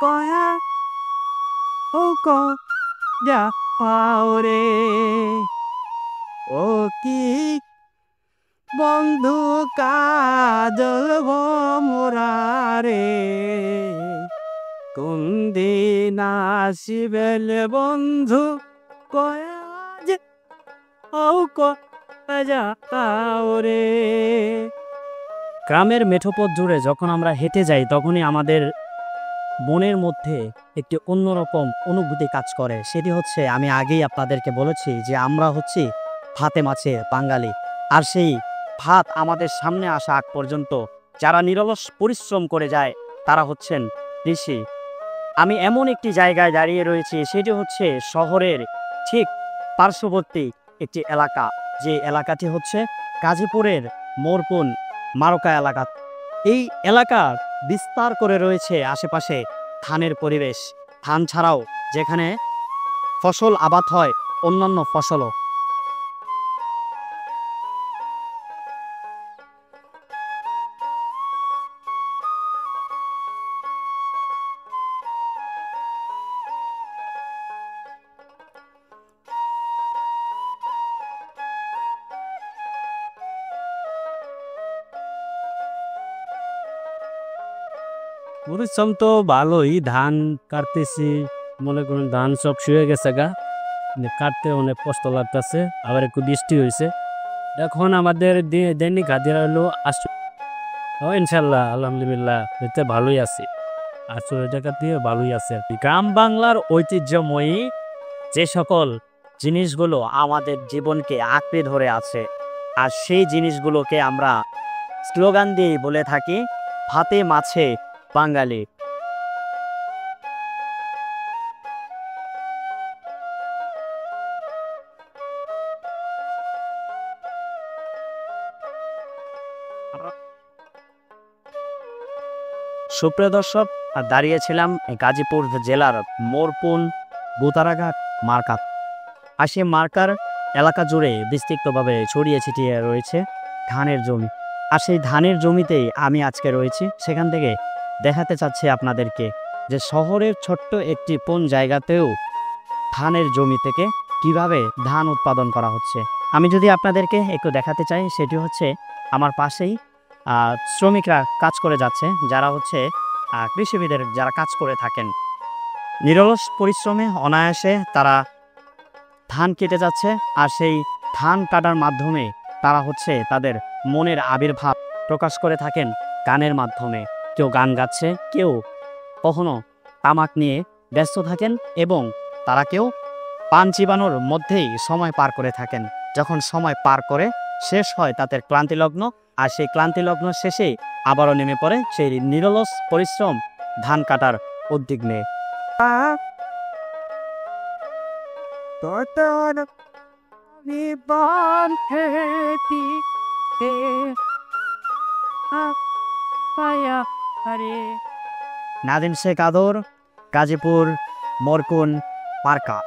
কয়া ও কয়া পাওরে ও কি বন্ধু কাজল ভমরারে কোন দিন আসিবেল বন্ধু কয়া যে ও কয়া পাওরে। গ্রামের মেঠোপথ জুড়ে যখন আমরা হেঁটে যাই তখনই আমাদের মনের মধ্যে একটি অন্যরকম অনুভূতি কাজ করে। সেটি হচ্ছে, আমি আগেই আপনাদেরকে বলেছি যে আমরা হচ্ছি ভাতে মাছে বাঙালি। আর সেই ভাত আমাদের সামনে আসা আগ পর্যন্ত যারা নিরলস পরিশ্রম করে যায় তারা হচ্ছেন ঋষি। আমি এমন একটি জায়গায় দাঁড়িয়ে রয়েছি, সেটি হচ্ছে শহরের ঠিক পার্শ্ববর্তী একটি এলাকা, যে এলাকাটি হচ্ছে গাজীপুরের মোরপুন মারকা এলাকা। এই এলাকার বিস্তার করে রয়েছে আশেপাশে ধানের পরিবেশ। ধান ছাড়াও যেখানে ফসল আবাদ হয়, অন্যান্য ফসলও। পরিশ্রম তো ভালোই, ধান কাটতেছি, মনে করুন ধান সব শুয়ে গেছে গা, কাটতে অনেক কষ্ট লাগতেছে। আবার একটু বৃষ্টি হয়েছে, এখন আমাদের দৈনিক হাজিরা হলো 800। ইনশাল্লাহ আলহামদুলিল্লাহ এতে ভালোই আছি, 800 টাকা দিয়ে ভালোই আছে আর কি। গ্রাম বাংলার ঐতিহ্যময়ী যে সকল জিনিসগুলো আমাদের জীবনকে আঁকড়ে ধরে আছে, আর সেই জিনিসগুলোকে আমরা স্লোগান দিয়ে বলে থাকি ভাতে মাছে বাঙালি। সুপ্রিয় দর্শক, দাঁড়িয়েছিলাম গাজীপুর জেলার মোরপুন বুতারাঘাট মার্কা। আর সেই মার্কার এলাকা জুড়ে বিস্তৃতভাবে ছড়িয়ে ছিটিয়ে রয়েছে ধানের জমি। আর সেই ধানের জমিতেই আমি আজকে রয়েছি। সেখান থেকে দেখাতে চাচ্ছি আপনাদেরকে যে শহরের ছোট্ট একটি কোন জায়গাতেও ধানের জমি থেকে কিভাবে ধান উৎপাদন করা হচ্ছে। আমি যদি আপনাদেরকে একটু দেখাতে চাই, সেটি হচ্ছে আমার পাশেই শ্রমিকরা কাজ করে যাচ্ছে, যারা হচ্ছে কৃষিবিদের যারা কাজ করে থাকেন। নিরলস পরিশ্রমে অনায়াসে তারা ধান কেটে যাচ্ছে, আর সেই ধান কাটার মাধ্যমে তারা হচ্ছে তাদের মনের আবির্ভাব প্রকাশ করে থাকেন গানের মাধ্যমে। কেউ গান গাচ্ছে, কেউ কখনো তামাক নিয়ে ব্যস্ত থাকেন, এবং তারা কেউ পান চিবানোর মধ্যেই সময় পার করে থাকেন। যখন সময় পার করে শেষ হয় তাদের ক্লান্তিলগ্ন, আর সেই ক্লান্তিলগ্ন শেষে আবারও নেমে পড়ে সেই নিরলস পরিশ্রম ধান কাটার উদ্বিগ্নে। নাদিম শেখ আদর, গাজীপুর মোরকুন মার্কা।